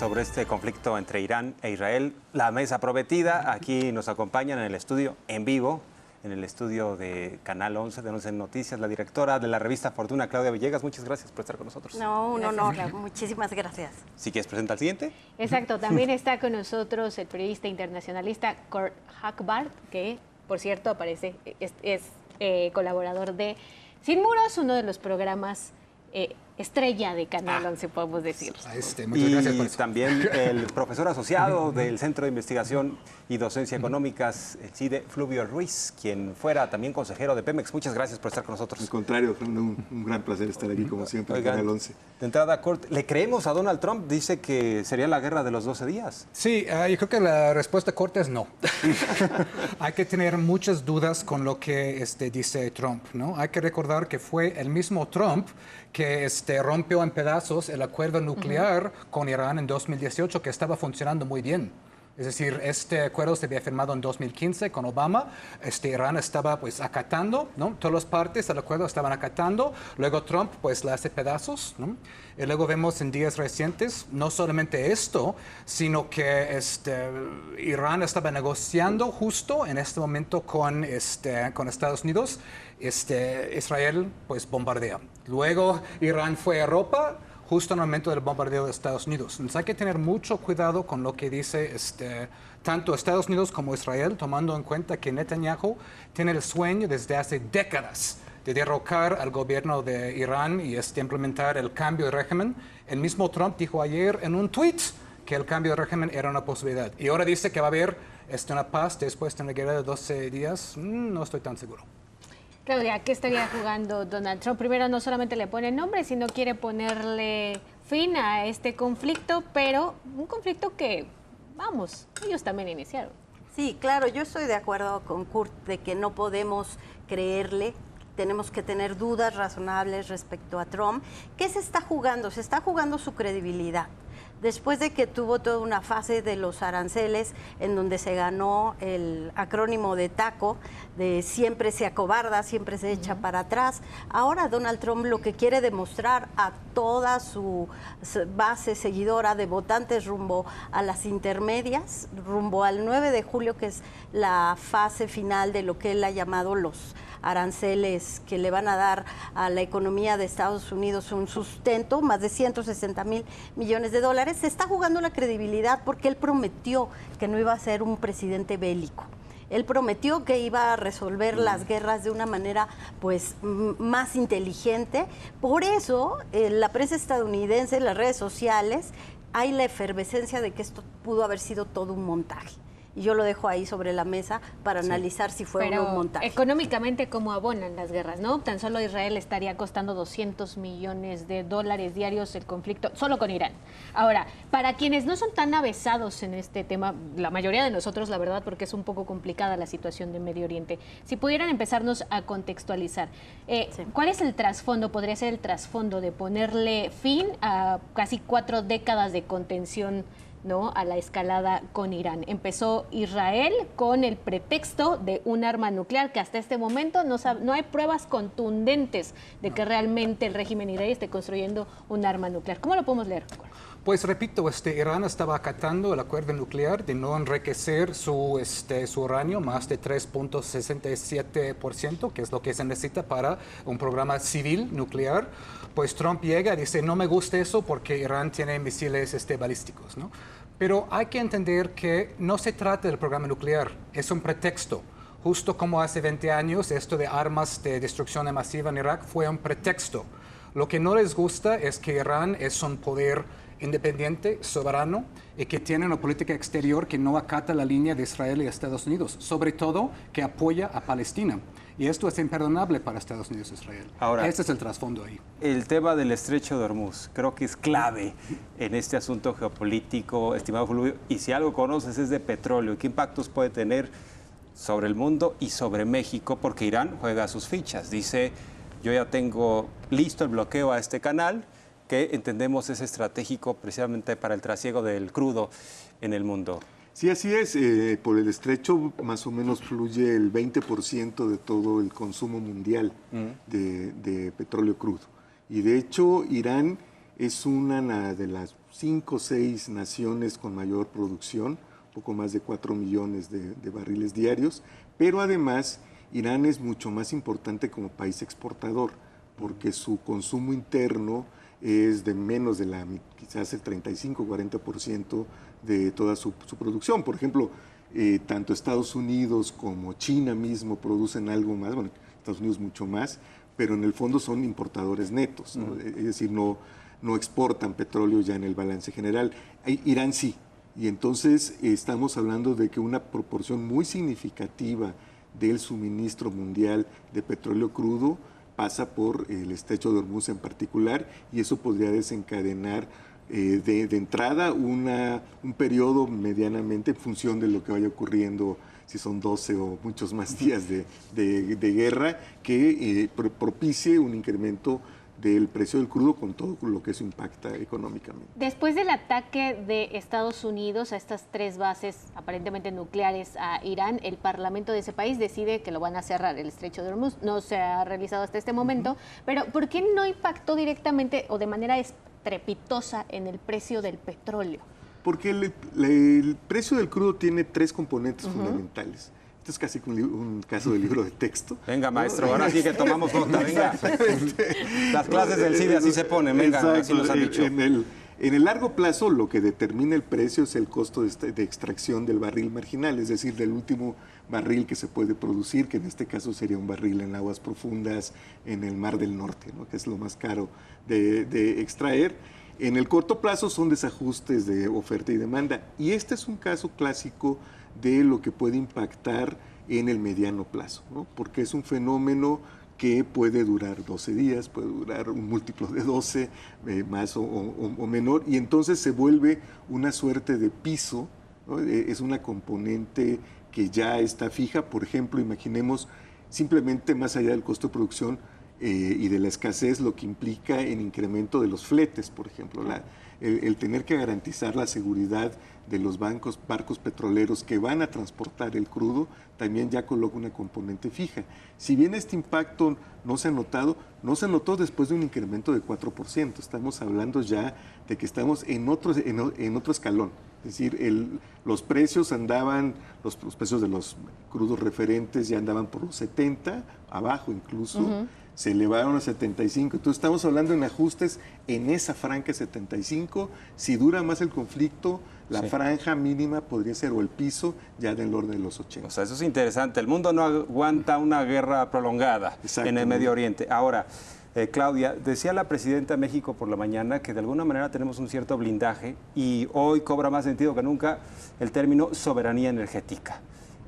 sobre este conflicto entre Irán e Israel. La mesa prometida, aquí nos acompañan en el estudio en vivo, en el estudio de Canal 11, de 11 Noticias, la directora de la revista Fortuna, Claudia Villegas. Muchas gracias por estar con nosotros. No, un honor. Muchísimas gracias. Si quieres, presenta al siguiente. Exacto, también está con nosotros el periodista internacionalista Kurt Hackbarth, que, por cierto, es colaborador de Sin Muros, uno de los programas estrella de Canal 11, podemos decir. Muchas gracias por eso. También el profesor asociado del Centro de Investigación y Docencia Económicas, el CIDE, Fluvio Ruiz, quien fuera también consejero de Pemex. Muchas gracias por estar con nosotros. Al contrario, un gran placer estar aquí, como siempre, en Canal 11. De entrada, Kurt, ¿le creemos a Donald Trump? Dice que sería la guerra de los 12 días. Sí, yo creo que la respuesta corta es no. Hay que tener muchas dudas con lo que dice Trump, ¿no? Hay que recordar que fue el mismo Trump que rompió en pedazos el acuerdo nuclear con Irán en 2018, que estaba funcionando muy bien. Es decir, este acuerdo se había firmado en 2015 con Obama. Irán estaba pues acatando, ¿no? Todas las partes del acuerdo estaban acatando. Luego Trump pues la hace pedazos, ¿no? Y luego vemos en días recientes no solamente esto, sino que Irán estaba negociando justo en este momento con Estados Unidos. Israel pues bombardea. Luego Irán fue a Europa justo en el momento del bombardeo de Estados Unidos. Entonces hay que tener mucho cuidado con lo que dice tanto Estados Unidos como Israel, tomando en cuenta que Netanyahu tiene el sueño desde hace décadas de derrocar al gobierno de Irán y implementar el cambio de régimen. El mismo Trump dijo ayer en un tweet que el cambio de régimen era una posibilidad. Y ahora dice que va a haber una paz después de una guerra de 12 días. No estoy tan seguro. Claudia, ¿qué estaría jugando Donald Trump? Primero, no solamente le pone nombre, sino quiere ponerle fin a este conflicto, pero un conflicto que, vamos, ellos también iniciaron. Sí, claro, yo estoy de acuerdo con Kurt de que no podemos creerle. Tenemos que tener dudas razonables respecto a Trump. ¿Qué se está jugando? Se está jugando su credibilidad. Después de que tuvo toda una fase de los aranceles en donde se ganó el acrónimo de TACO, de siempre se acobarda, siempre se echa para atrás, ahora Donald Trump lo que quiere demostrar a toda su base seguidora de votantes rumbo a las intermedias, rumbo al 9 de julio, que es la fase final de lo que él ha llamado los aranceles que le van a dar a la economía de Estados Unidos un sustento, más de 160,000 millones de dólares. Se está jugando la credibilidad porque él prometió que no iba a ser un presidente bélico. Él prometió que iba a resolver las guerras de una manera pues más inteligente. Por eso, la prensa estadounidense, las redes sociales, hay la efervescencia de que esto pudo haber sido todo un montaje. Y yo lo dejo ahí sobre la mesa para analizar si fue un montaje. Económicamente, ¿cómo abonan las guerras, no? Tan solo Israel estaría costando 200 millones de dólares diarios el conflicto, solo con Irán. Ahora, para quienes no son tan avesados en este tema, la mayoría de nosotros, la verdad, porque es un poco complicada la situación de Medio Oriente, si pudieran empezarnos a contextualizar, ¿cuál es el trasfondo, podría ser el trasfondo de ponerle fin a casi 4 décadas de contención, ¿no?, a la escalada con Irán? Empezó Israel con el pretexto de un arma nuclear que hasta este momento no hay pruebas contundentes de que realmente el régimen iraní esté construyendo un arma nuclear. ¿Cómo lo podemos leer? Pues repito, Irán estaba acatando el acuerdo nuclear de no enriquecer su uranio más de 3.67%, que es lo que se necesita para un programa civil nuclear. Pues Trump llega y dice, no me gusta eso porque Irán tiene misiles balísticos, ¿no? Pero hay que entender que no se trata del programa nuclear, es un pretexto. Justo como hace 20 años, esto de armas de destrucción masiva en Irak fue un pretexto. Lo que no les gusta es que Irán es un poder independiente, soberano, y que tiene una política exterior que no acata la línea de Israel y Estados Unidos, sobre todo que apoya a Palestina. Y esto es imperdonable para Estados Unidos e Israel. Ahora, este es el trasfondo ahí. El tema del estrecho de Hormuz creo que es clave en este asunto geopolítico, estimado Fulvio, y si algo conoces es de petróleo. ¿Qué impactos puede tener sobre el mundo y sobre México? Porque Irán juega sus fichas. Dice, yo ya tengo listo el bloqueo a este canal, que entendemos es estratégico precisamente para el trasiego del crudo en el mundo. Sí, así es. Por el estrecho más o menos fluye el 20% de todo el consumo mundial de petróleo crudo. Y de hecho, Irán es una de las 5 o 6 naciones con mayor producción, poco más de 4 millones de barriles diarios, pero además Irán es mucho más importante como país exportador, porque su consumo interno es de menos de quizás el 35-40% de toda su producción. Por ejemplo, tanto Estados Unidos como China mismo producen algo más, bueno, Estados Unidos mucho más, pero en el fondo son importadores netos, ¿no? Es decir, no exportan petróleo ya en el balance general. Irán sí, y entonces estamos hablando de que una proporción muy significativa del suministro mundial de petróleo crudo pasa por el estrecho de Hormuz en particular, y eso podría desencadenar de entrada un periodo medianamente en función de lo que vaya ocurriendo, si son 12 o muchos más días de guerra, que propicie un incremento del precio del crudo con todo lo que eso impacta económicamente. Después del ataque de Estados Unidos a estas 3 bases aparentemente nucleares a Irán, el parlamento de ese país decide que lo van a cerrar, el estrecho de Hormuz. No se ha realizado hasta este momento, pero ¿por qué no impactó directamente o de manera estrepitosa en el precio del petróleo? Porque el precio del crudo tiene 3 componentes fundamentales. Esto es casi un caso de libro de texto. Venga, maestro, ahora sí que tomamos nota, venga. Las clases del CIDE así se ponen, venga, así nos han dicho. En el largo plazo, lo que determina el precio es el costo de extracción del barril marginal, es decir, del último barril que se puede producir, que en este caso sería un barril en aguas profundas en el Mar del Norte, ¿no? Que es lo más caro de extraer. En el corto plazo son desajustes de oferta y demanda, y este es un caso clásico de lo que puede impactar en el mediano plazo, ¿no? Porque es un fenómeno que puede durar 12 días, puede durar un múltiplo de 12, más o menor, y entonces se vuelve una suerte de piso, ¿no? Es una componente que ya está fija. Por ejemplo, imaginemos simplemente más allá del costo de producción y de la escasez, lo que implica en incremento de los fletes, por ejemplo, el tener que garantizar la seguridad de los barcos petroleros que van a transportar el crudo, también ya coloca una componente fija. Si bien este impacto no se notó después de un incremento de 4%. Estamos hablando ya de que estamos en otro escalón. Es decir, los precios andaban, los precios de los crudos referentes ya andaban por los 70, abajo incluso, se elevaron a 75. Entonces estamos hablando en ajustes en esa franja 75. Si dura más el conflicto, la franja mínima podría ser, o el piso, ya del orden de los 80. O sea, eso es interesante. El mundo no aguanta una guerra prolongada en el Medio Oriente. Ahora, Claudia, decía la presidenta de México por la mañana que de alguna manera tenemos un cierto blindaje, y hoy cobra más sentido que nunca el término soberanía energética.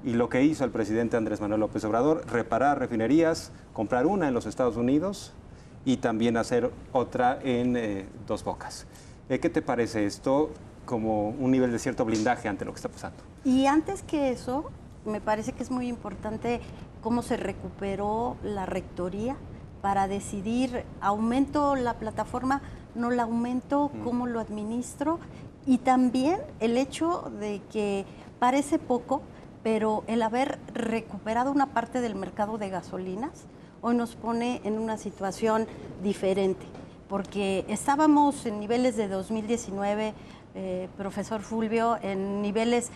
Y lo que hizo el presidente Andrés Manuel López Obrador, reparar refinerías, comprar una en los Estados Unidos y también hacer otra en Dos Bocas. ¿Qué te parece esto como un nivel de cierto blindaje ante lo que está pasando? Y antes que eso, me parece que es muy importante cómo se recuperó la rectoría para decidir, ¿aumento la plataforma? ¿No la aumento? ¿Cómo lo administro? Y también el hecho de que parece poco, pero el haber recuperado una parte del mercado de gasolinas hoy nos pone en una situación diferente, porque estábamos en niveles de 2019, profesor Fulvio, en niveles,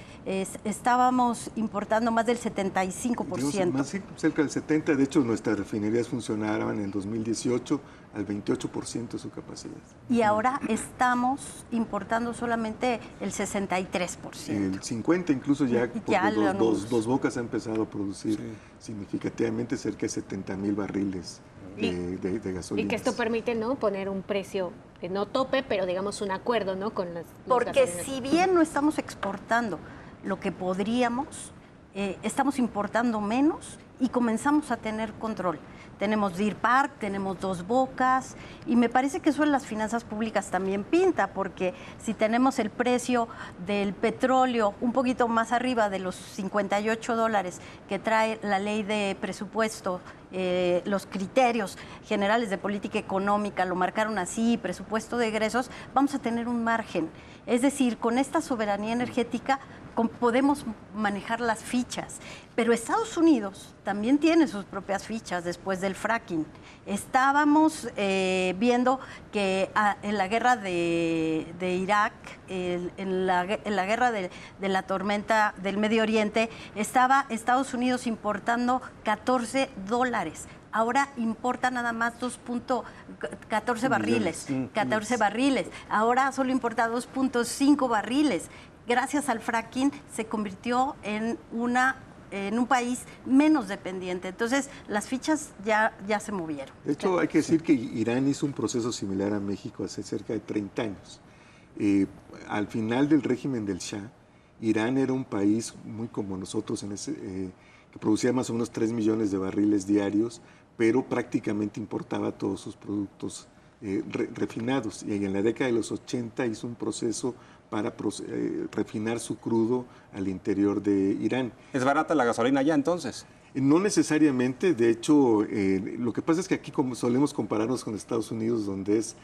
estábamos importando más del 75%. Más cerca del 70%, de hecho nuestras refinerías funcionaban en 2018 al 28% de su capacidad. Y ahora estamos importando solamente el 63%. El 50% incluso ya, porque Dos Bocas ha empezado a producir significativamente cerca de 70,000 barriles de gasolina. Y que esto permite, ¿no?, poner un precio, no tope, pero digamos un acuerdo, ¿no?, con las porque gasolinas. Si bien no estamos exportando lo que podríamos, estamos importando menos y comenzamos a tener control. Tenemos Deer Park, tenemos Dos Bocas, y me parece que eso en las finanzas públicas también pinta, porque si tenemos el precio del petróleo un poquito más arriba de los $58 que trae la ley de presupuesto, los criterios generales de política económica lo marcaron así, presupuesto de egresos, vamos a tener un margen. Es decir, con esta soberanía energética podemos manejar las fichas, pero Estados Unidos también tiene sus propias fichas después del fracking. Estábamos viendo que en la guerra de Irak, en la guerra de la tormenta del Medio Oriente, estaba Estados Unidos importando $14. Ahora importa nada más 14 barriles. 14 barriles. Ahora solo importa 2.5 barriles. Gracias al fracking se convirtió en un país menos dependiente. Entonces, las fichas ya se movieron. De hecho, hay que decir que Irán hizo un proceso similar a México hace cerca de 30 años. Al final del régimen del Shah, Irán era un país muy como nosotros, que producía más o menos 3 millones de barriles diarios, pero prácticamente importaba todos sus productos refinados. Y en la década de los 80 hizo un proceso para refinar su crudo al interior de Irán. ¿Es barata la gasolina ya entonces? No necesariamente, de hecho, lo que pasa es que aquí como solemos compararnos con Estados Unidos, donde es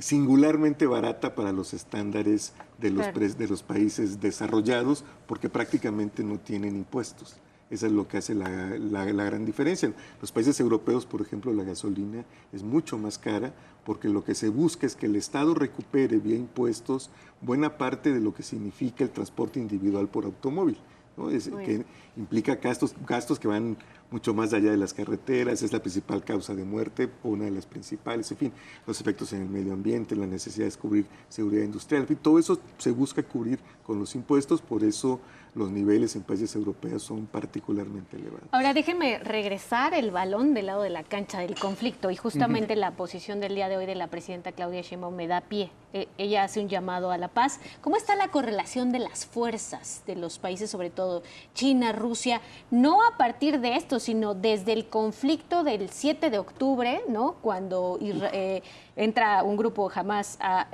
singularmente barata para los estándares de los países desarrollados, porque prácticamente no tienen impuestos. Eso es lo que hace la gran diferencia. En los países europeos, por ejemplo, la gasolina es mucho más cara porque lo que se busca es que el Estado recupere vía impuestos buena parte de lo que significa el transporte individual por automóvil, ¿no? Que implica gastos que van mucho más allá de las carreteras, es la principal causa de muerte, una de las principales, en fin, los efectos en el medio ambiente, la necesidad de cubrir seguridad industrial, en fin, todo eso se busca cubrir con los impuestos, por eso los niveles en países europeos son particularmente elevados. Ahora déjenme regresar el balón del lado de la cancha del conflicto y justamente la posición del día de hoy de la presidenta Claudia Sheinbaum me da pie. Ella hace un llamado a la paz. ¿Cómo está la correlación de las fuerzas de los países, sobre todo China, Rusia, no a partir de esto, sino desde el conflicto del 7 de octubre, ¿no? Cuando entra un grupo Hamas a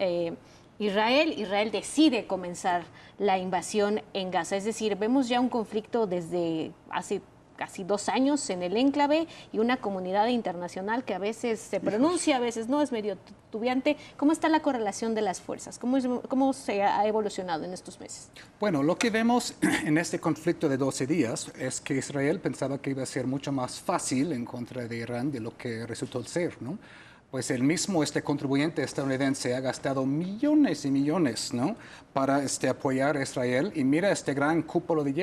Israel decide comenzar la invasión en Gaza. Es decir, vemos ya un conflicto desde hace casi 2 años en el enclave y una comunidad internacional que a veces se pronuncia, a veces no, es medio titubeante. ¿Cómo está la correlación de las fuerzas? ¿Cómo se ha evolucionado en estos meses? Bueno, lo que vemos en este conflicto de 12 días es que Israel pensaba que iba a ser mucho más fácil en contra de Irán de lo que resultó ser, ¿no? Pues el mismo contribuyente estadounidense ha gastado millones y millones, ¿no? Para apoyar a Israel, y mira este gran cúpulo de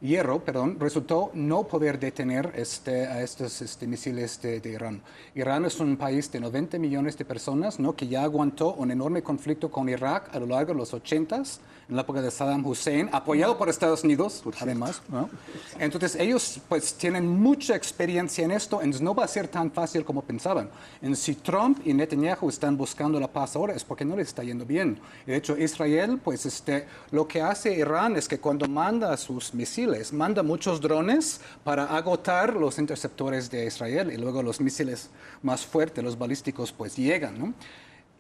hierro, resultó no poder detener a estos misiles de Irán. Irán es un país de 90 millones de personas, ¿no? Que ya aguantó un enorme conflicto con Irak a lo largo de los 80s, en la época de Saddam Hussein, apoyado por Estados Unidos, además, ¿no? Entonces ellos pues tienen mucha experiencia en esto, entonces no va a ser tan fácil como pensaban. Si Trump y Netanyahu están buscando la paz ahora es porque no les está yendo bien. De hecho, Israel, pues lo que hace Irán es que cuando manda sus misiles, manda muchos drones para agotar los interceptores de Israel y luego los misiles más fuertes, los balísticos, pues llegan, ¿no?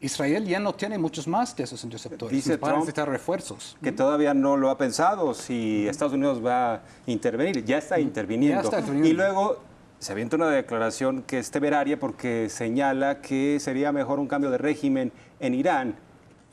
Israel ya no tiene muchos más de esos interceptores. Dice para Trump necesitar refuerzos. que todavía no lo ha pensado si Estados Unidos va a intervenir. Ya está interviniendo. Y luego se avienta una declaración que es temeraria porque señala que sería mejor un cambio de régimen en Irán,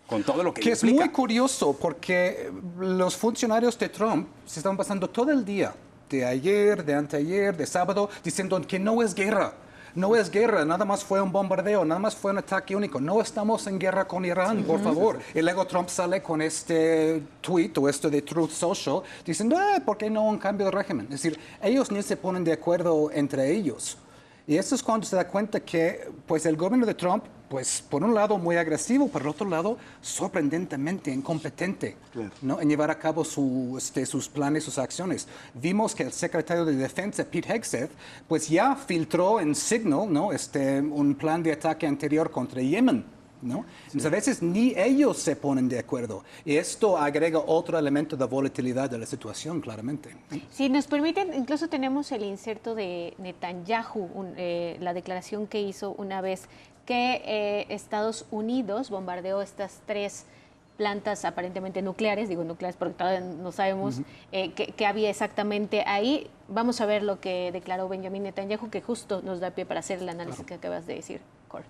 con todo lo que Que implica. es muy curioso porque los funcionarios de Trump se están pasando todo el día, de ayer, de anteayer, de sábado, diciendo que no es guerra. No es guerra, nada más fue un bombardeo, nada más fue un ataque único. No estamos en guerra con Irán, por favor. Y luego Trump sale con este tweet o esto de Truth Social diciendo, ¿por qué no un cambio de régimen? Es decir, ellos ni se ponen de acuerdo entre ellos. Y eso es cuando se da cuenta que pues, el gobierno de Trump, pues por un lado muy agresivo, por el otro lado sorprendentemente incompetente, claro, ¿no? En llevar a cabo sus planes, sus acciones. Vimos que el secretario de Defensa, Pete Hegseth, pues ya filtró en Signal, ¿no? Un plan de ataque anterior contra Yemen, ¿no? Entonces, a veces ni ellos se ponen de acuerdo. Y esto agrega otro elemento de volatilidad de la situación, claramente. Si nos permiten, incluso tenemos el inserto de Netanyahu, la declaración que hizo una vez que Estados Unidos bombardeó estas 3 plantas aparentemente nucleares, digo nucleares porque todavía no sabemos qué había exactamente ahí. Vamos a ver lo que declaró Benjamin Netanyahu, que justo nos da pie para hacer el análisis que acabas de decir, Cor.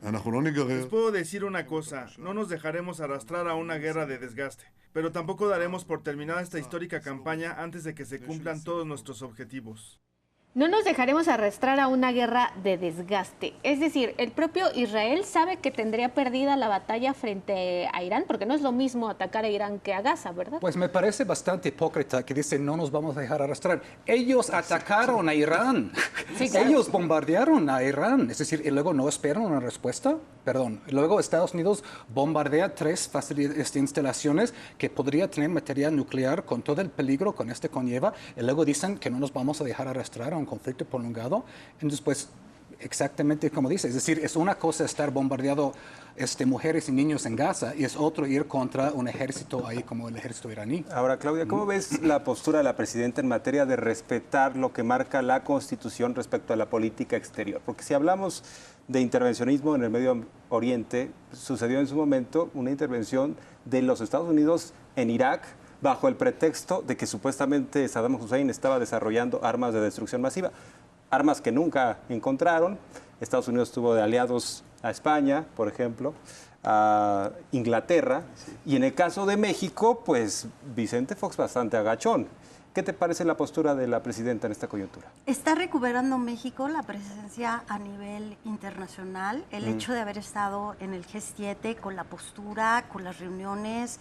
Les puedo decir una cosa, no nos dejaremos arrastrar a una guerra de desgaste, pero tampoco daremos por terminada esta histórica campaña antes de que se cumplan todos nuestros objetivos. No nos dejaremos arrastrar a una guerra de desgaste. Es decir, el propio Israel sabe que tendría perdida la batalla frente a Irán, porque no es lo mismo atacar a Irán que a Gaza, ¿verdad? Pues me parece bastante hipócrita que dicen no nos vamos a dejar arrastrar. Ellos atacaron a Irán. Sí, claro. Ellos bombardearon a Irán. Es decir, y luego no esperan una respuesta. Perdón. Luego Estados Unidos bombardea 3 instalaciones que podría tener material nuclear con todo el peligro que esto conlleva. Y luego dicen que no nos vamos a dejar arrastrar a un conflicto prolongado. Entonces, pues, exactamente como dice, es decir, es una cosa estar bombardeando mujeres y niños en Gaza y es otro ir contra un ejército ahí como el ejército iraní. Ahora, Claudia, ¿cómo ves la postura de la presidenta en materia de respetar lo que marca la Constitución respecto a la política exterior? Porque si hablamos de intervencionismo en el Medio Oriente, sucedió en su momento una intervención de los Estados Unidos en Irak bajo el pretexto de que supuestamente Saddam Hussein estaba desarrollando armas de destrucción masiva, armas que nunca encontraron. Estados Unidos tuvo de aliados a España, por ejemplo, a Inglaterra, y en el caso de México, pues Vicente Fox bastante agachón. ¿Qué te parece la postura de la presidenta en esta coyuntura? Está recuperando México la presencia a nivel internacional, el hecho de haber estado en el G7 con la postura, con las reuniones.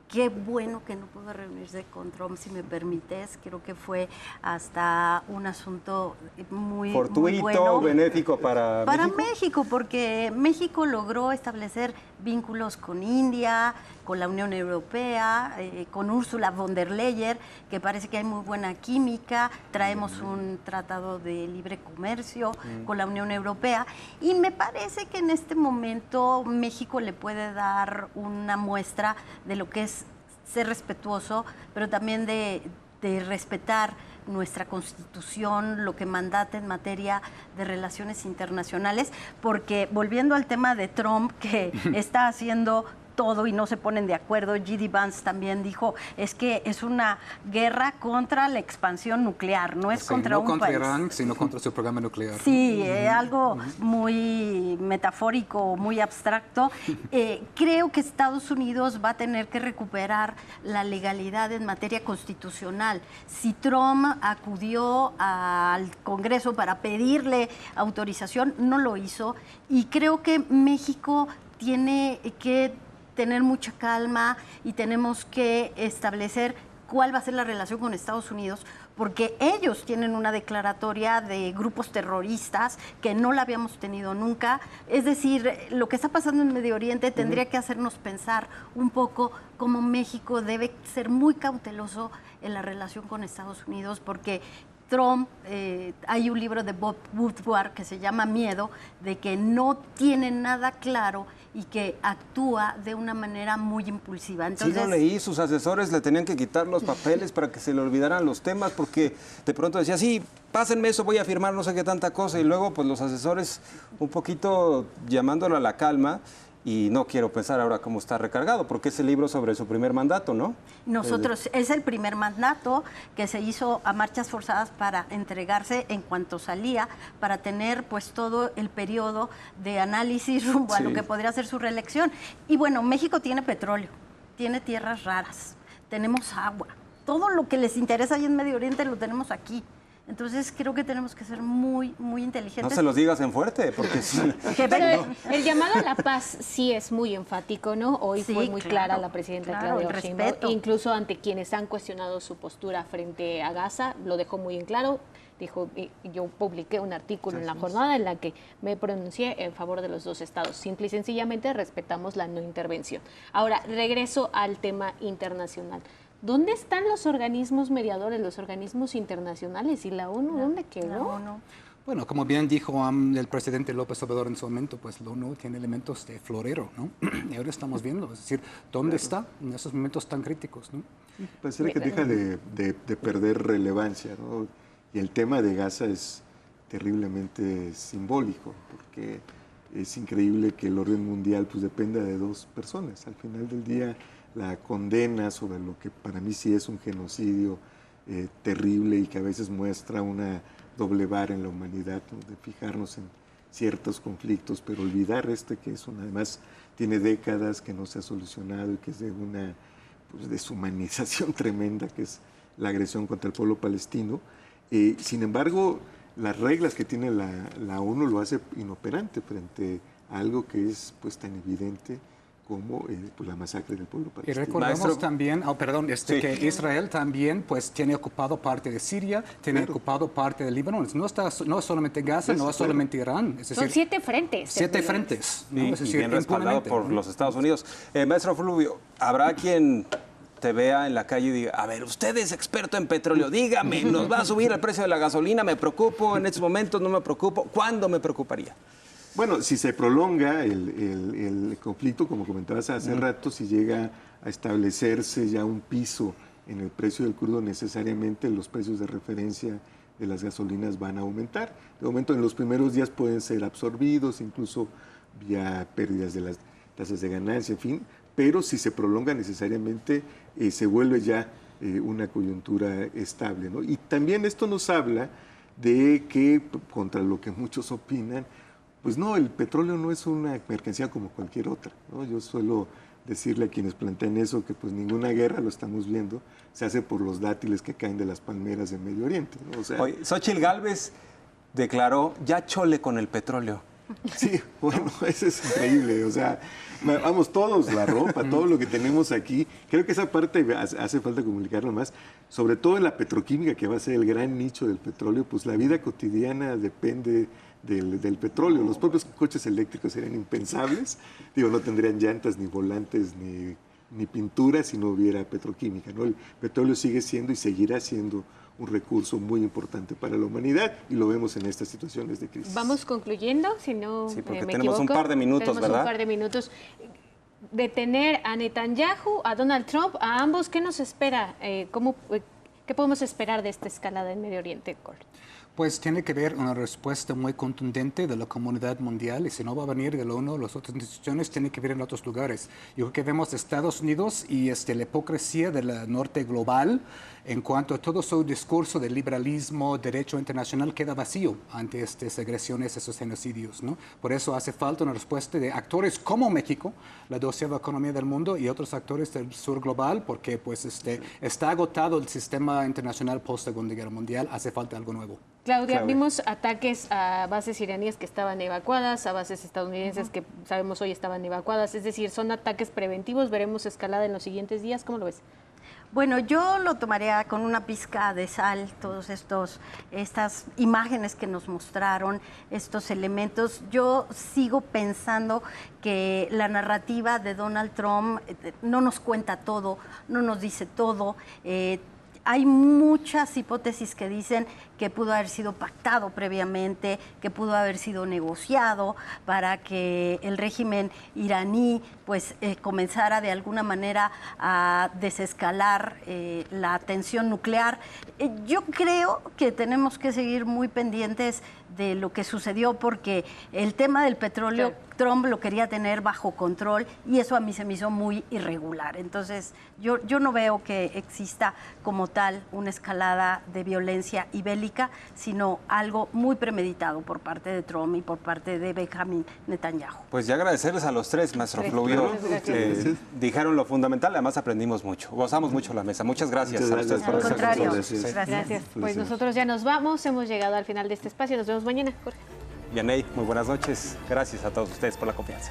Qué bueno que no pudo reunirse con Trump, si me permites. Creo que fue hasta un asunto muy fortuito, muy bueno. Benéfico para México, porque México logró establecer vínculos con India, con la Unión Europea, con Ursula von der Leyen, que parece que hay muy buena química. Traemos un tratado de libre comercio con la Unión Europea y me parece que en este momento México le puede dar una muestra de lo que es ser respetuoso, pero también de respetar nuestra Constitución, lo que mandata en materia de relaciones internacionales, porque volviendo al tema de Trump, que está haciendo todo y no se ponen de acuerdo. J.D. Vance también dijo, es que es una guerra contra la expansión nuclear, no es contra un país. No contra Irán, sino contra su programa nuclear. Sí, algo muy metafórico, muy abstracto. Creo que Estados Unidos va a tener que recuperar la legalidad en materia constitucional. Si Trump acudió al Congreso para pedirle autorización, no lo hizo, y creo que México tiene que tener mucha calma y tenemos que establecer cuál va a ser la relación con Estados Unidos, porque ellos tienen una declaratoria de grupos terroristas que no la habíamos tenido nunca. Es decir, lo que está pasando en Medio Oriente tendría que hacernos pensar un poco cómo México debe ser muy cauteloso en la relación con Estados Unidos, porque Trump, hay un libro de Bob Woodward que se llama Miedo, de que no tiene nada claro y que actúa de una manera muy impulsiva. Entonces, sí, lo leí, sus asesores le tenían que quitar los papeles para que se le olvidaran los temas, porque de pronto decía, sí, pásenme eso, voy a firmar no sé qué tanta cosa, y luego pues los asesores un poquito llamándolo a la calma. Y no quiero pensar ahora cómo está recargado, porque es el libro sobre su primer mandato, ¿no? Nosotros, es el primer mandato que se hizo a marchas forzadas para entregarse en cuanto salía, para tener pues todo el periodo de análisis rumbo a lo que podría ser su reelección. Y bueno, México tiene petróleo, tiene tierras raras, tenemos agua. Todo lo que les interesa ahí en Medio Oriente lo tenemos aquí. Entonces creo que tenemos que ser muy, muy inteligentes. No se los digas en fuerte, porque sí. Pero el llamado a la paz sí es muy enfático, ¿no? Hoy sí, fue muy clara la presidenta Claudia Sheinbaum, incluso ante quienes han cuestionado su postura frente a Gaza, lo dejó muy en claro. Dijo, yo publiqué un artículo en la jornada en la que me pronuncié en favor de los dos estados. Simple y sencillamente respetamos la no intervención. Ahora, regreso al tema internacional. ¿Dónde están los organismos mediadores, los organismos internacionales? ¿Y la ONU dónde quedó? Bueno, como bien dijo el presidente López Obrador en su momento, pues la ONU tiene elementos de florero, ¿no? Y ahora estamos viendo, es decir, ¿dónde está en esos momentos tan críticos, ¿no? Parece que deja de perder relevancia, ¿no? Y el tema de Gaza es terriblemente simbólico, porque es increíble que el orden mundial pues dependa de 2 personas. Al final del día, la condena sobre lo que para mí sí es un genocidio terrible y que a veces muestra una doble vara en la humanidad, ¿no? De fijarnos ciertos conflictos, pero olvidar que es además tiene décadas que no se ha solucionado y que es de una deshumanización tremenda, que es la agresión contra el pueblo palestino. Sin embargo, las reglas que tiene la ONU lo hace inoperante frente a algo que es pues tan evidente como la masacre del pueblo palestino. Y recordemos Maestro. también, Sí. que Israel también pues tiene ocupado parte de Siria, tiene ocupado parte del Líbano. No es solamente Gaza, no es solamente Irán. Es Son decir, 7 frentes. 7 frentes. ¿no? Y Es decir, bien respaldado impunemente, por ¿no? los Estados Unidos. Maestro Fluvio, ¿habrá quien te vea en la calle y diga, a ver, usted es experto en petróleo, dígame, ¿nos va a subir el precio de la gasolina? ¿Me preocupo? ¿En estos momentos no me preocupo? ¿Cuándo me preocuparía? Bueno, si se prolonga el conflicto, como comentabas hace rato, si llega a establecerse ya un piso en el precio del crudo, necesariamente los precios de referencia de las gasolinas van a aumentar. De momento, en los primeros días pueden ser absorbidos, incluso vía pérdidas de las tasas de ganancia, en fin, pero si se prolonga necesariamente se vuelve ya una coyuntura estable, ¿no? Y también esto nos habla de que, contra lo que muchos opinan, pues no, el petróleo no es una mercancía como cualquier otra, ¿no? Yo suelo decirle a quienes plantean eso que pues ninguna guerra, lo estamos viendo, se hace por los dátiles que caen de las palmeras en Medio Oriente, ¿no? O sea, Oye, Xóchitl Gálvez declaró, ya chole con el petróleo. sí, bueno, eso es increíble, o sea, vamos todos, la ropa, todo lo que tenemos aquí, creo que esa parte hace falta comunicarlo más, sobre todo en la petroquímica, que va a ser el gran nicho del petróleo, pues la vida cotidiana depende del petróleo. Los propios coches eléctricos serían impensables, no tendrían llantas, ni volantes, ni pintura si no hubiera petroquímica, ¿no? El petróleo sigue siendo y seguirá siendo un recurso muy importante para la humanidad y lo vemos en estas situaciones de crisis. Vamos concluyendo, si no Sí, porque me tenemos un equivoco. par de minutos, Tenemos ¿verdad? un par de minutos. Detener a Netanyahu, a Donald Trump, a ambos, ¿qué nos espera? ¿Qué podemos esperar de esta escalada en Medio Oriente, Cort? Pues tiene que haber una respuesta muy contundente de la comunidad mundial y si no va a venir de la ONU, las otras instituciones tienen que ver en otros lugares. Yo creo que vemos Estados Unidos y la hipocresía del norte global en cuanto a todo su discurso de liberalismo, derecho internacional queda vacío ante estas agresiones, esos genocidios, ¿no? Por eso hace falta una respuesta de actores como México, la 12ª economía del mundo y otros actores del sur global, porque pues está agotado el sistema internacional post-Segunda Guerra Mundial, hace falta algo nuevo. Claudia, vimos ataques a bases iraníes que estaban evacuadas, a bases estadounidenses que sabemos hoy estaban evacuadas, es decir, son ataques preventivos, veremos escalada en los siguientes días, ¿cómo lo ves? Bueno, yo lo tomaría con una pizca de sal, todos estas imágenes que nos mostraron, estos elementos. Yo sigo pensando que la narrativa de Donald Trump no nos cuenta todo, no nos dice todo. Hay muchas hipótesis que dicen que pudo haber sido pactado previamente, que pudo haber sido negociado para que el régimen iraní pues comenzara de alguna manera a desescalar la tensión nuclear. Yo creo que tenemos que seguir muy pendientes de lo que sucedió porque el tema del petróleo, claro, Trump lo quería tener bajo control y eso a mí se me hizo muy irregular. Entonces yo no veo que exista como tal una escalada de violencia y bélica, sino algo muy premeditado por parte de Trump y por parte de Benjamin Netanyahu. Pues ya agradecerles a los tres, maestro Fluvio. Dijeron lo fundamental, además aprendimos mucho, gozamos mucho la mesa. Muchas gracias. Muchas gracias. A ustedes por Al estar con contrario, nosotros. gracias. Pues nosotros ya nos vamos, hemos llegado al final de este espacio, nos vemos mañana, Jorge. Yaney, muy buenas noches. Gracias a todos ustedes por la confianza.